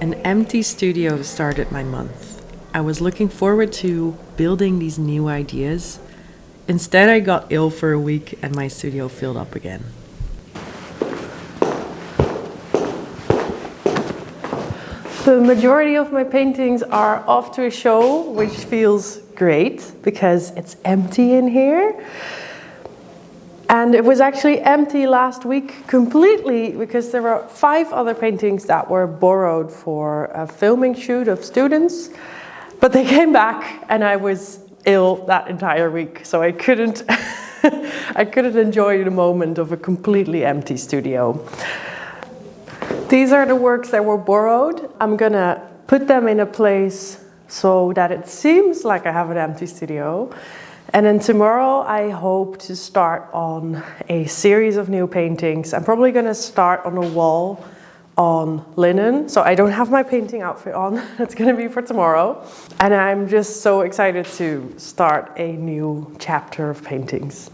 An empty studio started my month. I was looking forward to building these new ideas. Instead, I got ill for a week and my studio filled up again. The majority of my paintings are off to a show, which feels great because it's empty in here. And it was actually empty last week completely because there were 5 other paintings that were borrowed for a filming shoot of students. But they came back and I was ill that entire week. So I couldn't, I couldn't enjoy the moment of a completely empty studio. These are the works that were borrowed. I'm gonna put them in a place so that it seems like I have an empty studio. And then tomorrow I hope to start on a series of new paintings. I'm probably gonna start on a wall on linen. So I don't have my painting outfit on. It's gonna be for tomorrow. And I'm just so excited to start a new chapter of paintings.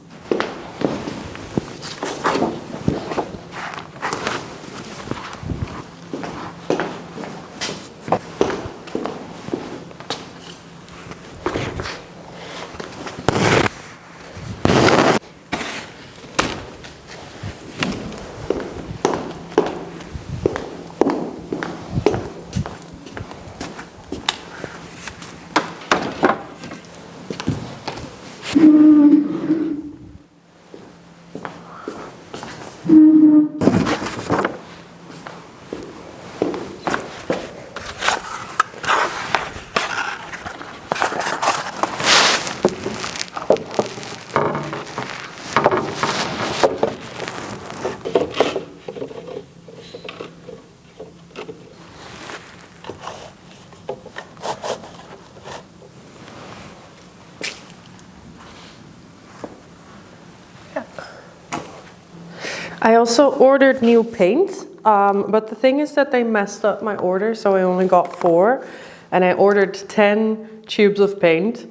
I also ordered new paint, but the thing is that they messed up my order, so I only got 4, and I ordered 10 tubes of paint.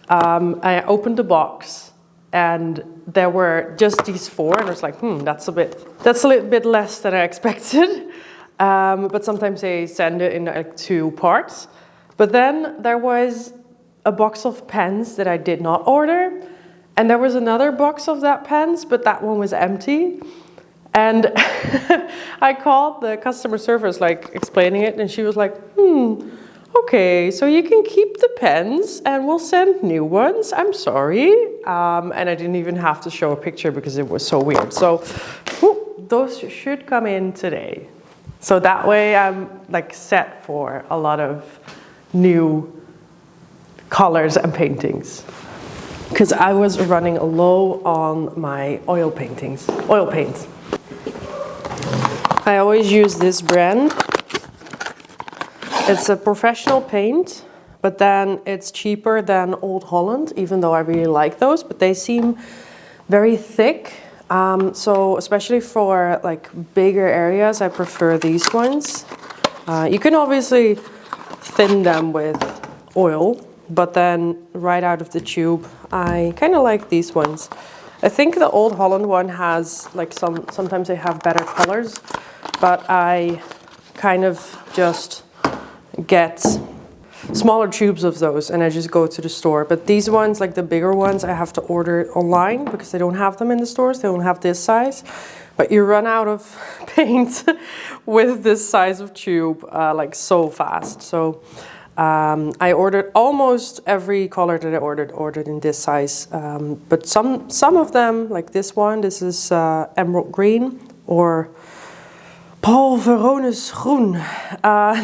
I opened the box, and there were just these 4, and I was like, that's a little bit less than I expected. But sometimes they send it in like 2 parts. But then there was a box of pens that I did not order, and there was another box of that pens, but that one was empty. And I called the customer service, like explaining it, and she was like, okay, so you can keep the pens and we'll send new ones. I'm sorry. And I didn't even have to show a picture because it was so weird. So those should come in today. So that way I'm like set for a lot of new colors and paintings. Because I was running low on my oil paints. I always use this brand. It's a professional paint, but then it's cheaper than Old Holland, even though I really like those, but they seem very thick. So especially for like bigger areas, I prefer these ones. You can obviously thin them with oil, but then right out of the tube, I kind of like these ones. I think the Old Holland one has like sometimes they have better colors, but I kind of just get smaller tubes of those and I just go to the store. But these ones, like the bigger ones, I have to order online because they don't have them in the stores. They don't have this size. But you run out of paint with this size of tube like so fast. So I ordered almost every color that I ordered in this size. But some of them, like this one, this is emerald green or Paul Veronis groen.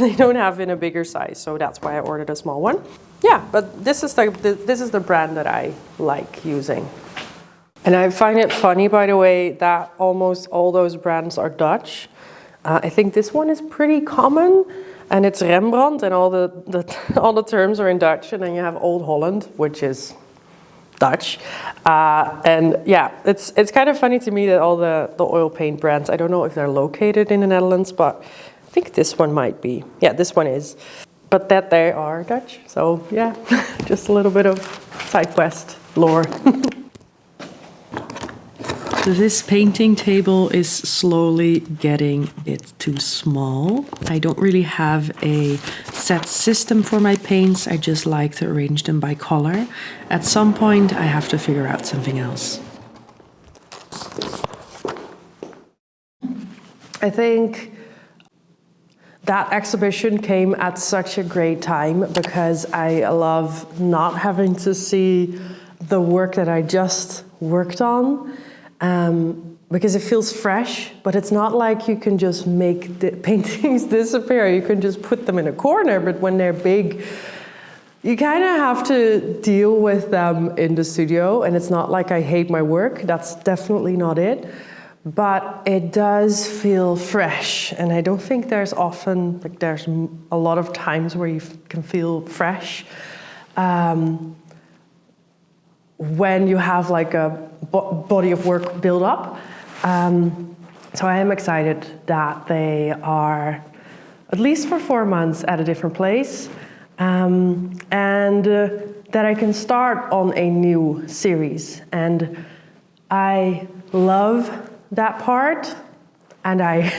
They don't have in a bigger size, so that's why I ordered a small one. Yeah, but this is the brand that I like using. And I find it funny, by the way, that almost all those brands are Dutch. I think this one is pretty common, and it's Rembrandt, and all the terms are in Dutch. And then you have Old Holland, which is Dutch. And yeah, it's kind of funny to me that all the oil paint brands, I don't know if they're located in the Netherlands, but I think this one might be. Yeah, this one is. But that they are Dutch. So yeah, just a little bit of side quest lore. This painting table is slowly getting a bit too small. I don't really have a set system for my paints. I just like to arrange them by color. At some point, I have to figure out something else. I think that exhibition came at such a great time because I love not having to see the work that I just worked on. Because it feels fresh, but it's not like you can just make the paintings disappear. You can just put them in a corner, but when they're big, you kind of have to deal with them in the studio, and it's not like I hate my work. That's definitely not it. But it does feel fresh, and I don't think there's often, like there's a lot of times where you can feel fresh. When you have like a body of work build up. So I am excited that they are, at least for 4 months, at a different place, and that I can start on a new series. And I love that part, and I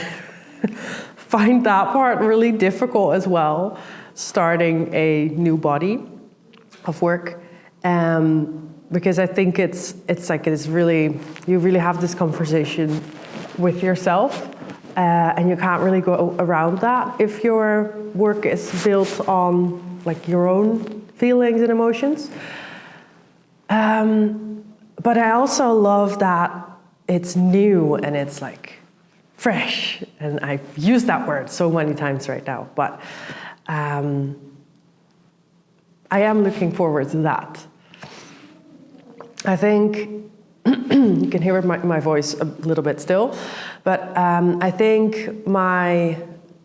find that part really difficult as well, starting a new body of work. Because I think it's really, you really have this conversation with yourself, and you can't really go around that if your work is built on like your own feelings and emotions. But I also love that it's new and it's like fresh, and I've used that word so many times right now, but I am looking forward to that. I think you can hear my voice a little bit still, but I think my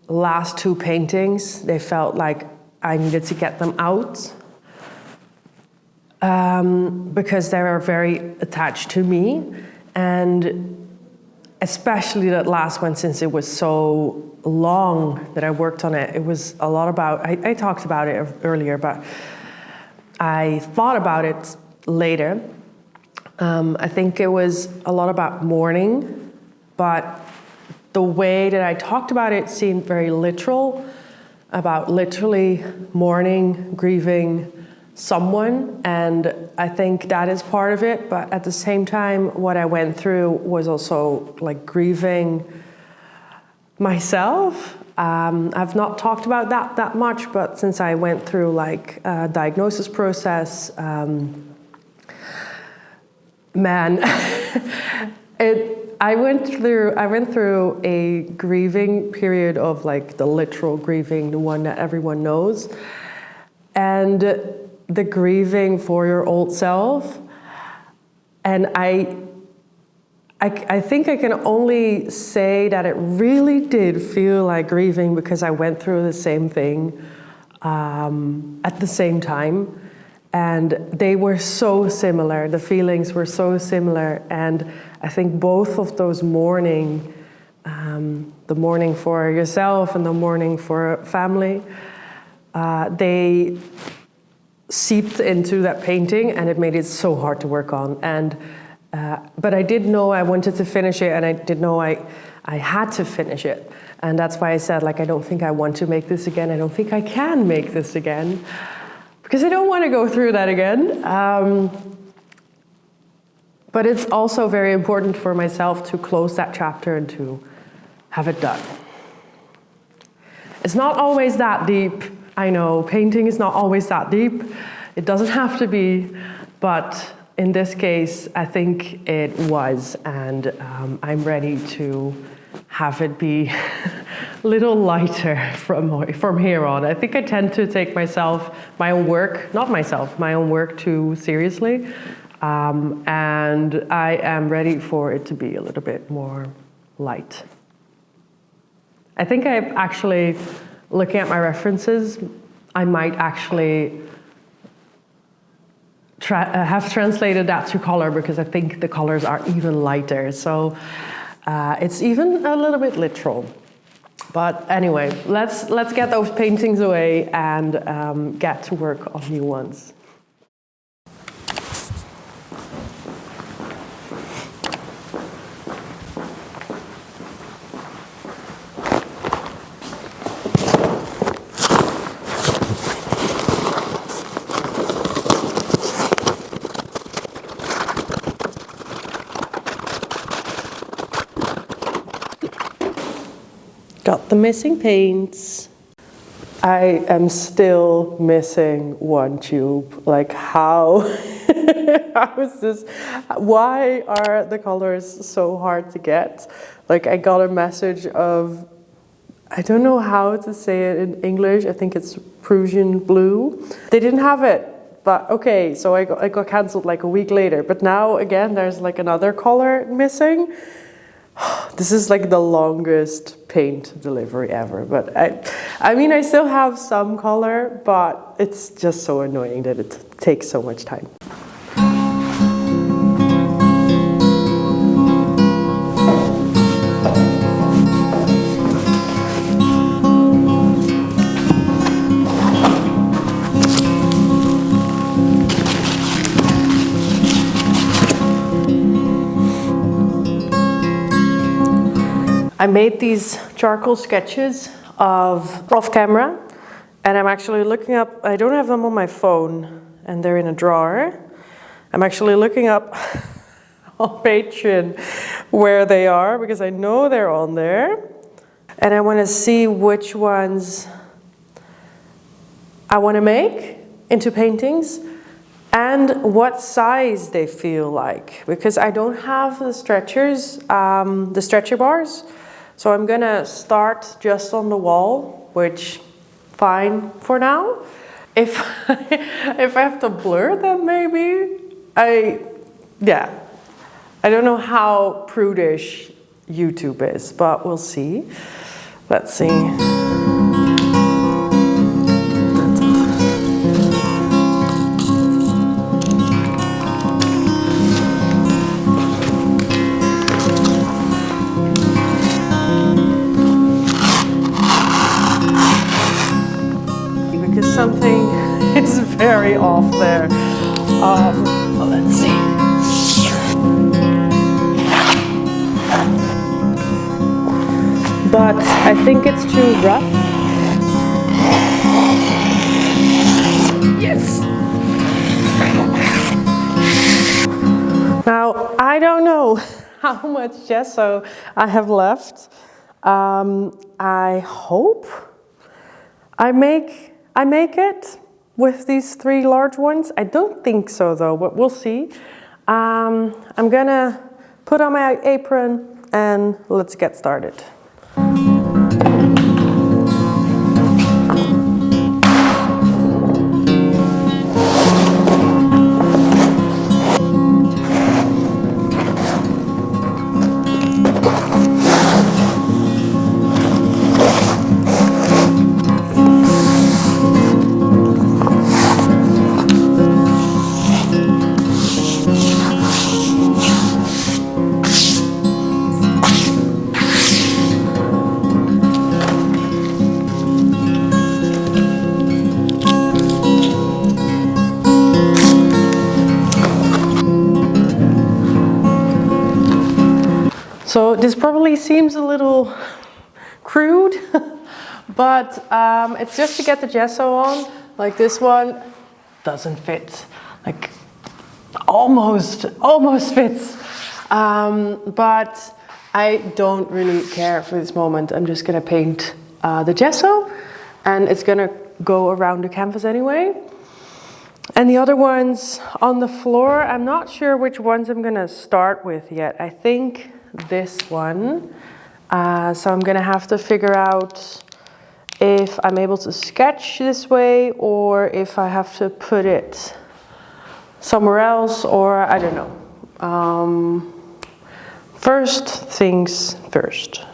last 2 paintings, they felt like I needed to get them out because they were very attached to me, and especially that last one, since it was so long that I worked on it. It was a lot about, I talked about it earlier, but I thought about it later. I think it was a lot about mourning, but the way that I talked about it seemed very literal, about literally mourning, grieving someone, and I think that is part of it, but at the same time, what I went through was also like grieving myself. I've not talked about that much, but since I went through like a diagnosis process, man, I went through a grieving period of like the literal grieving, the one that everyone knows, and the grieving for your old self. And I think I can only say that it really did feel like grieving because I went through the same thing at the same time. And they were so similar, the feelings were so similar. And I think both of those mourning, the mourning for yourself and the mourning for family, they seeped into that painting, and it made it so hard to work on. And but I did know I wanted to finish it, and I did know I had to finish it. And that's why I said, like, I don't think I want to make this again. I don't think I can make this again, because I don't want to go through that again. But it's also very important for myself to close that chapter and to have it done. It's not always that deep. I know painting is not always that deep. It doesn't have to be, but in this case, I think it was, and I'm ready to have it be a little lighter from here on. I think I tend to take my own work too seriously, and I am ready for it to be a little bit more light. I think I've actually, looking at my references, I might actually have translated that to color, because I think the colors are even lighter. So it's even a little bit literal. But anyway, let's get those paintings away and get to work on new ones. Got the missing paints. I am still missing one tube. Like how, how is this? Why are the colors so hard to get? Like I got a message of, I don't know how to say it in English. I think it's Prussian blue. They didn't have it, but okay. So I got canceled like a week later. But now again, there's like another color missing. This is like the longest paint delivery ever, but I mean, I still have some color, but it's just so annoying that it takes so much time. I made these charcoal sketches off camera, and I'm actually looking up, I don't have them on my phone, and they're in a drawer. I'm actually looking up on Patreon where they are, because I know they're on there, and I want to see which ones I want to make into paintings, and what size they feel like, because I don't have the stretchers, the stretcher bars. So I'm gonna start just on the wall, which fine for now. If if I have to blur them, maybe I don't know how prudish YouTube is, but we'll see. Let's see. Something is very off there. Let's see. But I think it's too rough. Yes. Now, I don't know how much gesso I have left. I hope I make it with these 3 large ones. I don't think so though, but we'll see. I'm gonna put on my apron and let's get started. So this probably seems a little crude, but it's just to get the gesso on. Like this one doesn't fit, like almost fits. But I don't really care for this moment. I'm just gonna paint the gesso, and it's gonna go around the canvas anyway. And the other ones on the floor, I'm not sure which ones I'm gonna start with yet. I think this one. So I'm gonna have to figure out if I'm able to sketch this way or if I have to put it somewhere else, or I don't know. First things first.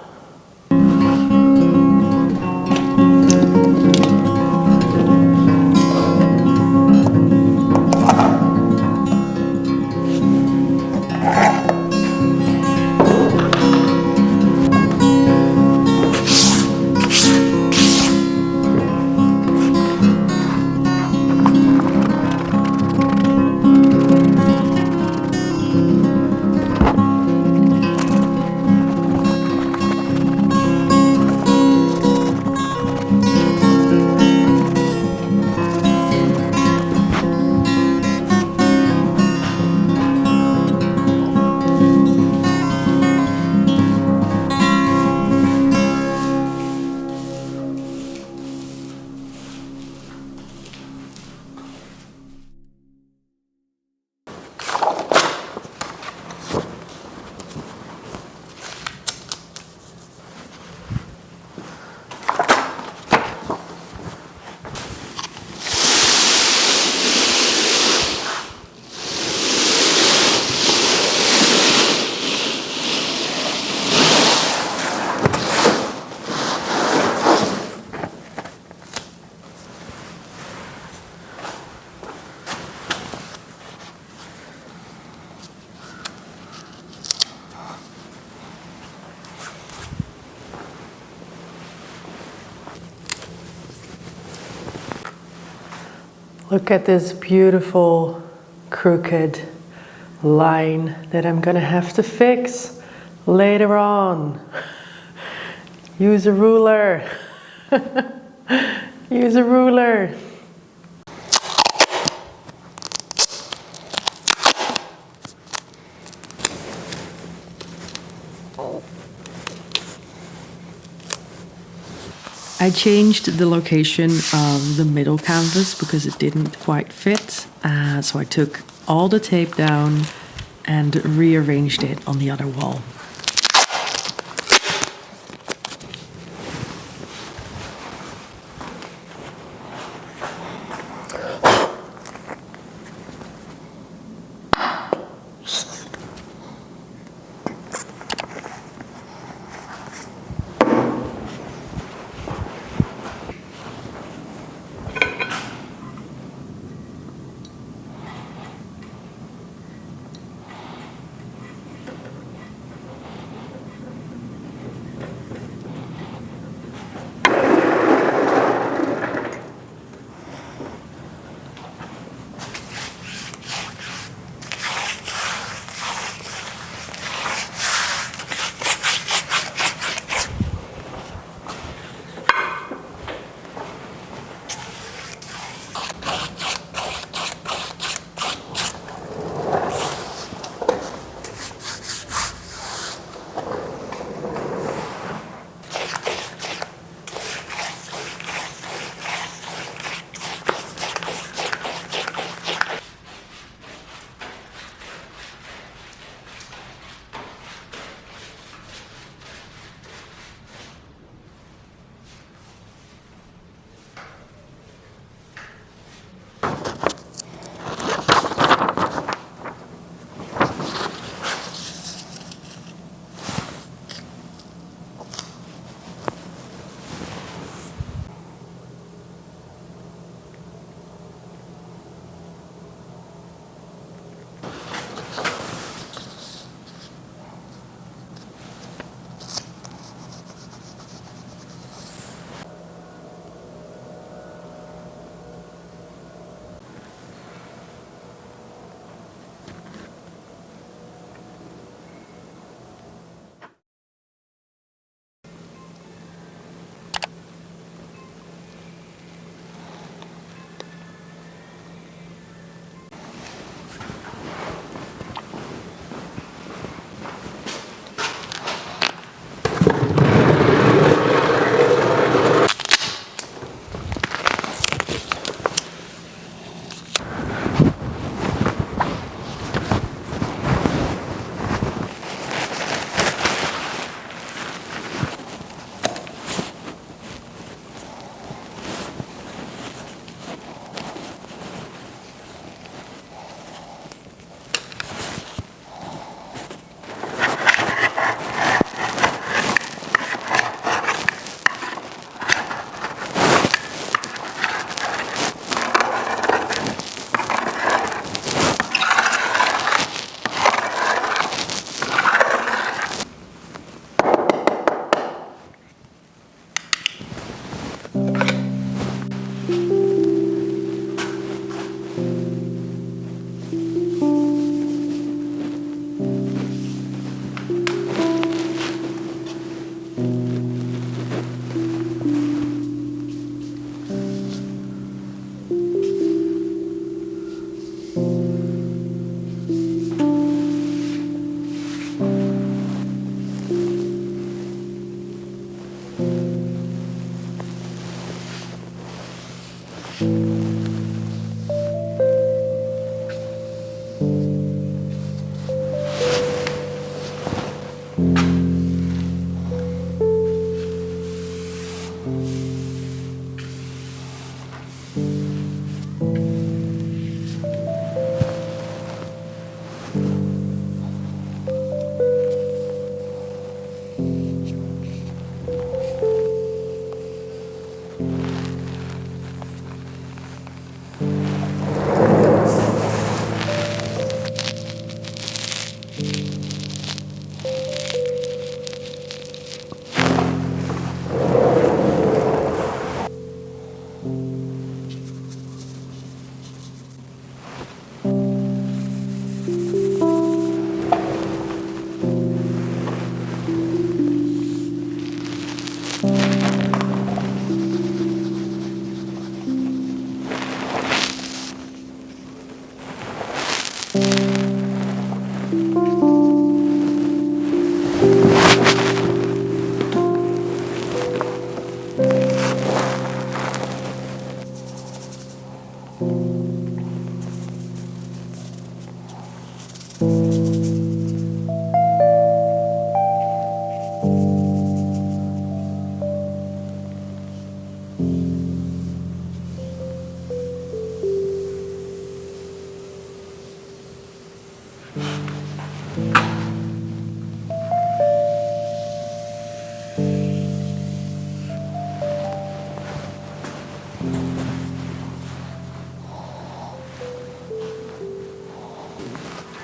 Look at this beautiful crooked line that I'm gonna have to fix later on. Use a ruler. Use a ruler. I changed the location of the middle canvas because it didn't quite fit. So I took all the tape down and rearranged it on the other wall.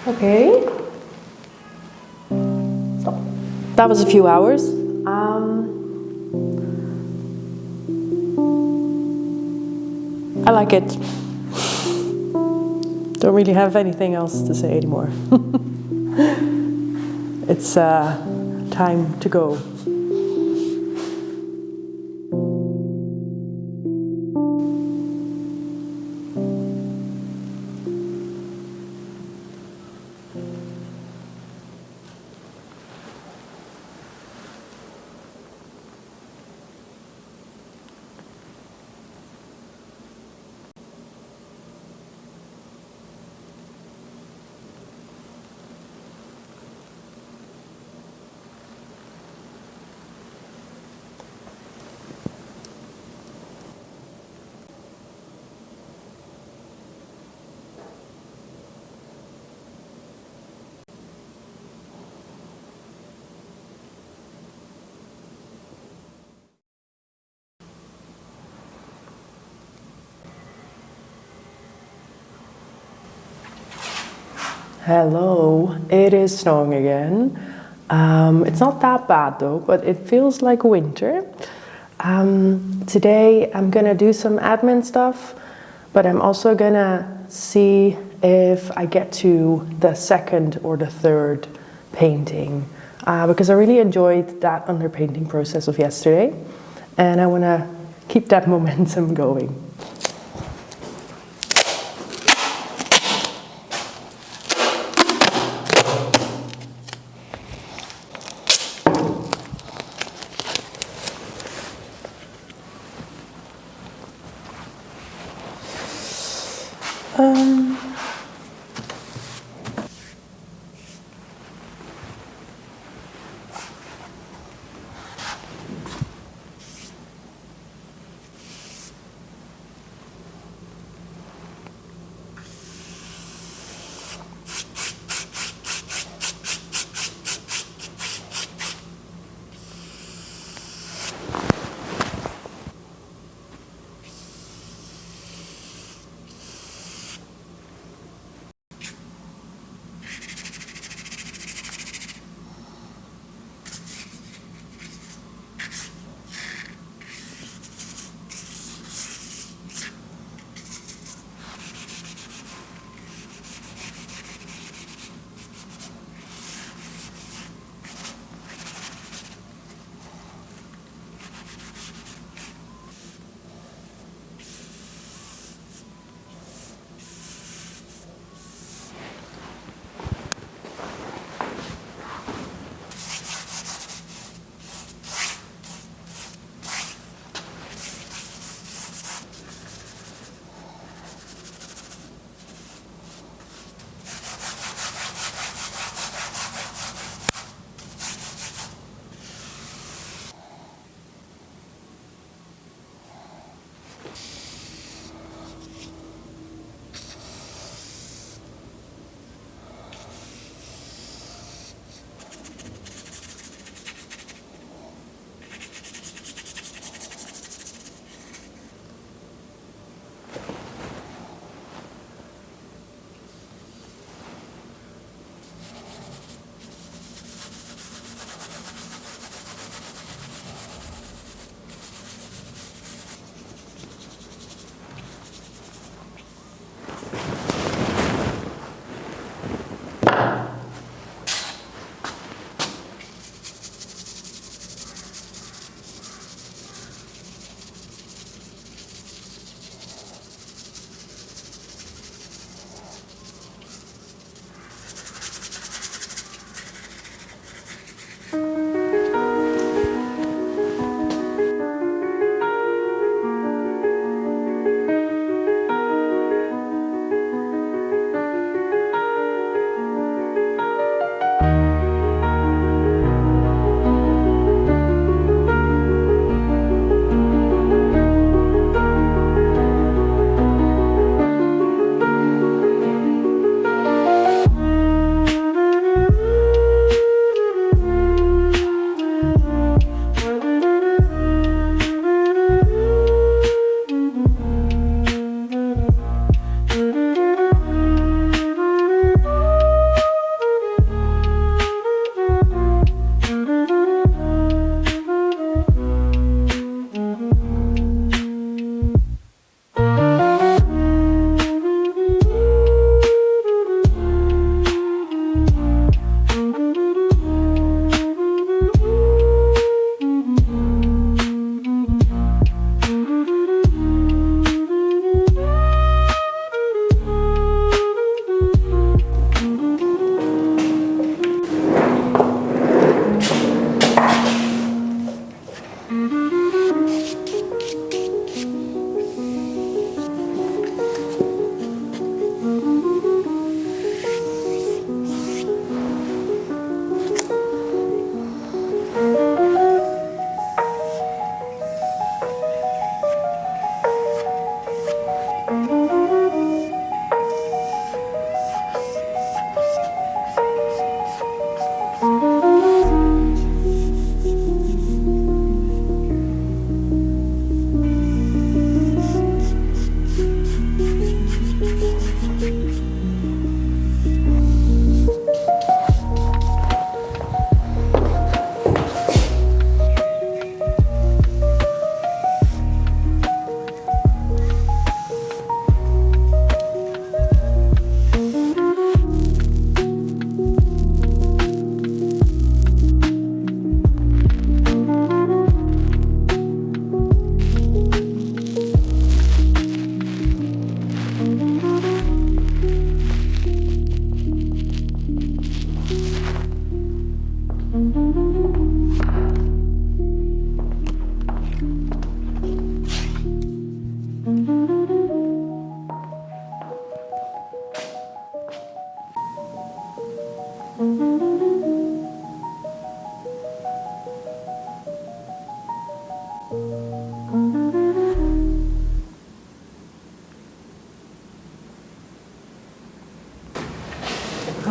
Okay. So that was a few hours. I like it. Don't really have anything else to say anymore. It's time to go. Hello, it is snowing again. It's not that bad though, but it feels like winter. Today I'm gonna do some admin stuff, but I'm also gonna see if I get to the second or the third painting because I really enjoyed that underpainting process of yesterday and I wanna keep that momentum going.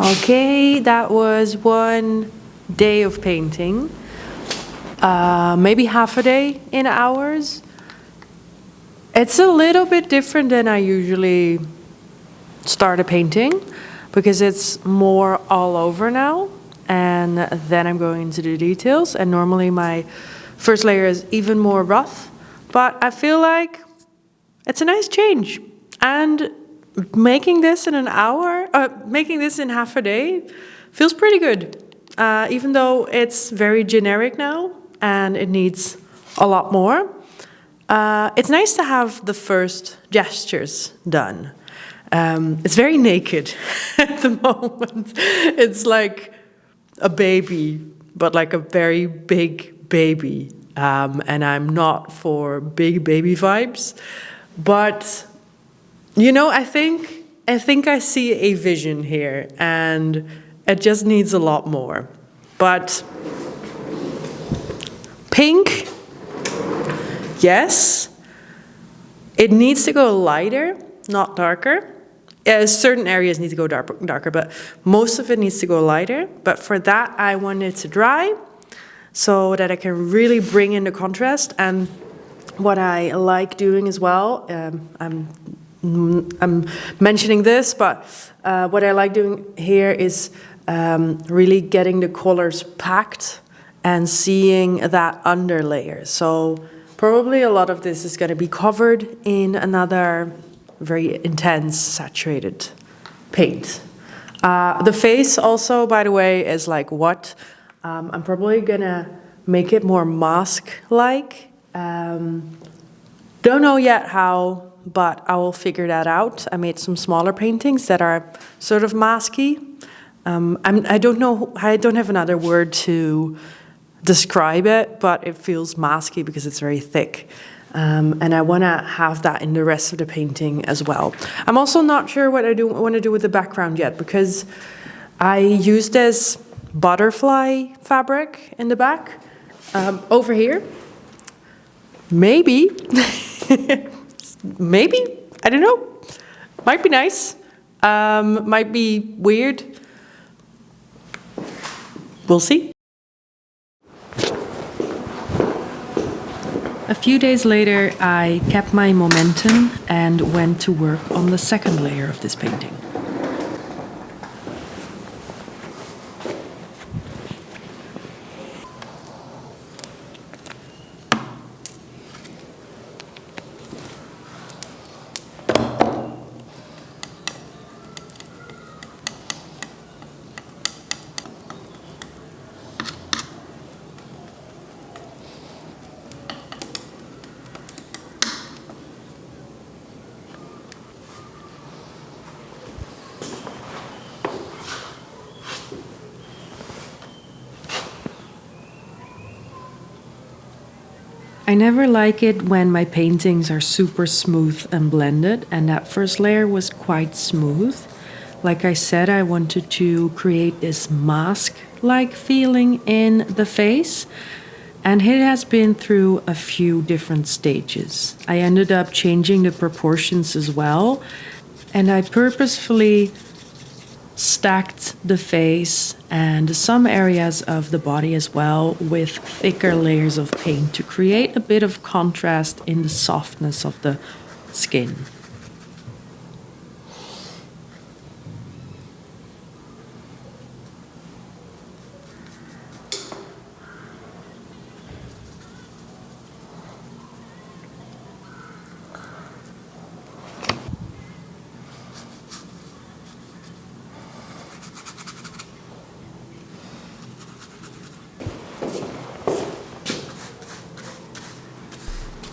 Okay, that was one day of painting. Maybe half a day in hours. It's a little bit different than I usually start a painting because it's more all over now, and then I'm going into the details, and normally my first layer is even more rough, but I feel like it's a nice change. And making this in an hour, making this in half a day feels pretty good, even though it's very generic now and it needs a lot more. It's nice to have the first gestures done. It's very naked at the moment. It's like a baby, but like a very big baby. And I'm not for big baby vibes. But, you know, I think I see a vision here, and it just needs a lot more. But pink, yes. It needs to go lighter, not darker. Certain areas need to go darker, but most of it needs to go lighter. But for that, I want it to dry so that I can really bring in the contrast. And what I like doing as well, I'm mentioning this, but what I like doing here is really getting the colors packed and seeing that underlayer. So probably a lot of this is going to be covered in another very intense saturated paint. The face also, by the way, is like what? I'm probably going to make it more mask-like. Don't know yet how, but I will figure that out. I made some smaller paintings that are sort of masky. I don't know, I don't have another word to describe it, but it feels masky because it's very thick. And I want to have that in the rest of the painting as well. I'm also not sure what I want to do with the background yet, because I used this butterfly fabric in the back over here. Maybe, maybe, I don't know. Might be nice, might be weird. We'll see. A few days later, I kept my momentum and went to work on the second layer of this painting. I never like it when my paintings are super smooth and blended, and that first layer was quite smooth. Like I said, I wanted to create this mask-like feeling in the face, and it has been through a few different stages. I ended up changing the proportions as well, and I purposefully stacked the face and some areas of the body as well with thicker layers of paint to create a bit of contrast in the softness of the skin.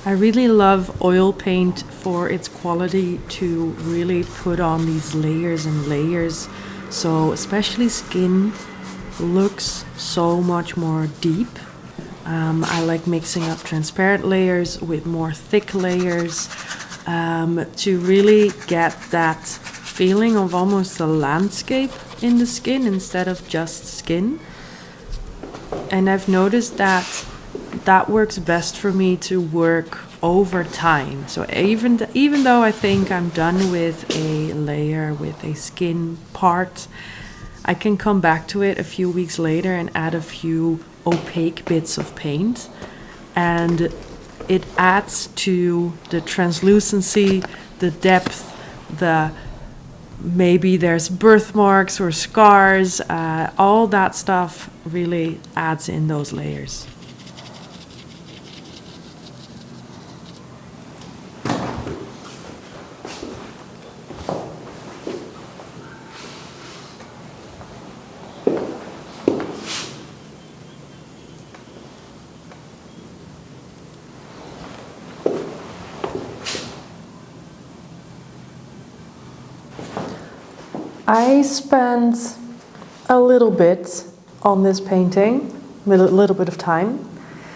I really love oil paint for its quality to really put on these layers and layers. So especially skin looks so much more deep. I like mixing up transparent layers with more thick layers to really get that feeling of almost a landscape in the skin instead of just skin. And I've noticed that works best for me to work over time. So even though I think I'm done with a layer with a skin part, I can come back to it a few weeks later and add a few opaque bits of paint, and it adds to the translucency, the depth, maybe there's birthmarks or scars, all that stuff really adds in those layers. I spent a little bit on this painting, a little bit of time.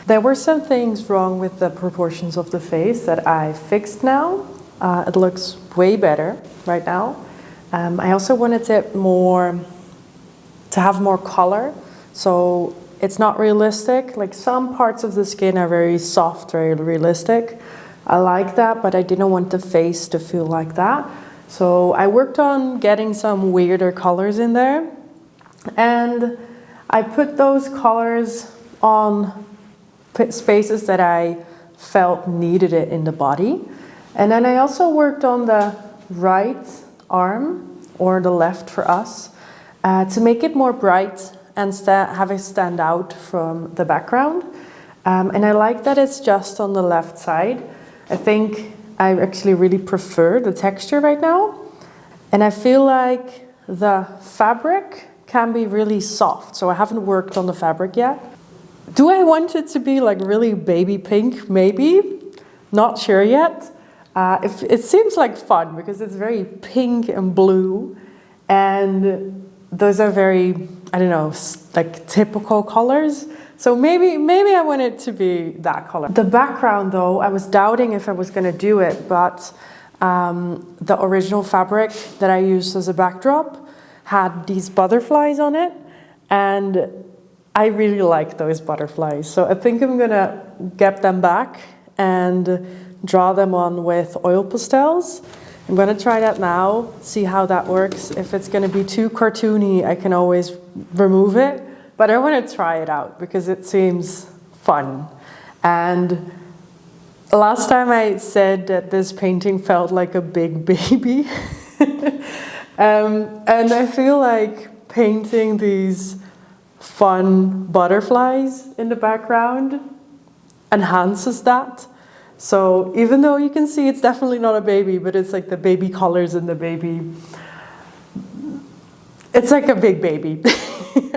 There were some things wrong with the proportions of the face that I fixed now. It looks way better right now. I also wanted it to have more color, so it's not realistic. Like some parts of the skin are very soft, very realistic. I like that, but I didn't want the face to feel like that. So I worked on getting some weirder colors in there, and I put those colors on spaces that I felt needed it in the body. And then I also worked on the right arm, or the left for us, to make it more bright and have it stand out from the background. And I like that it's just on the left side. I think I actually really prefer the texture right now. And I feel like the fabric can be really soft. So I haven't worked on the fabric yet. Do I want it to be like really baby pink? Maybe. Not sure yet. It seems like fun because it's very pink and blue. And those are very, I don't know, like typical colors. So maybe I want it to be that color. The background though, I was doubting if I was going to do it, but the original fabric that I used as a backdrop had these butterflies on it, and I really like those butterflies. So I think I'm going to get them back and draw them on with oil pastels. I'm going to try that now, see how that works. If it's going to be too cartoony, I can always remove it. But I want to try it out because it seems fun. And last time I said that this painting felt like a big baby. And I feel like painting these fun butterflies in the background enhances that. So even though you can see it's definitely not a baby, but it's like the baby colors and the baby, it's like a big baby.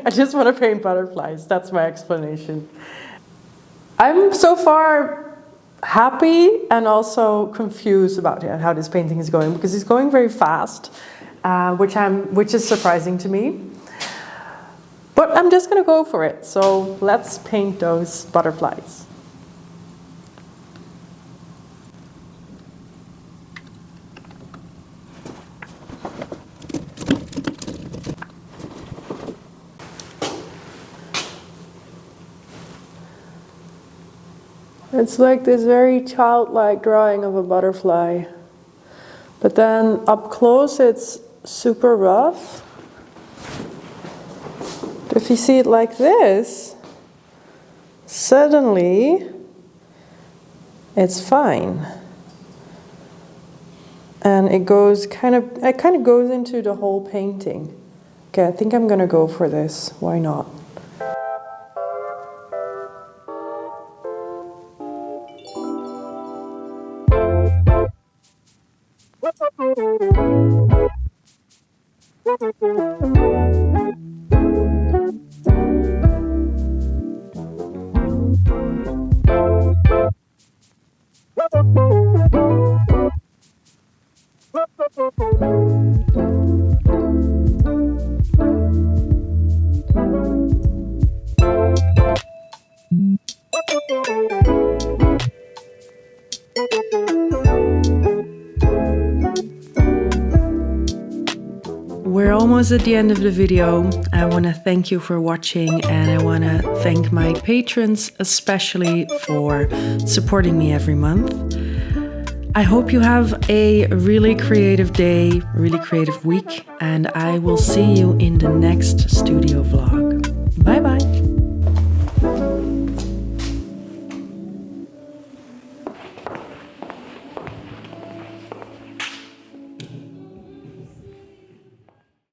I just want to paint butterflies. That's my explanation. I'm so far happy and also confused about how this painting is going, because it's going very fast, which is surprising to me. But I'm just going to go for it. So let's paint those butterflies. It's like this very childlike drawing of a butterfly. But then up close it's super rough. If you see it like this, suddenly it's fine. And it kind of goes into the whole painting. Okay, I think I'm gonna go for this. Why not? We're almost at the end of the video. I want to thank you for watching, and I want to thank my patrons especially for supporting me every month. I hope you have a really creative day, really creative week, and I will see you in the next studio vlog. Bye bye.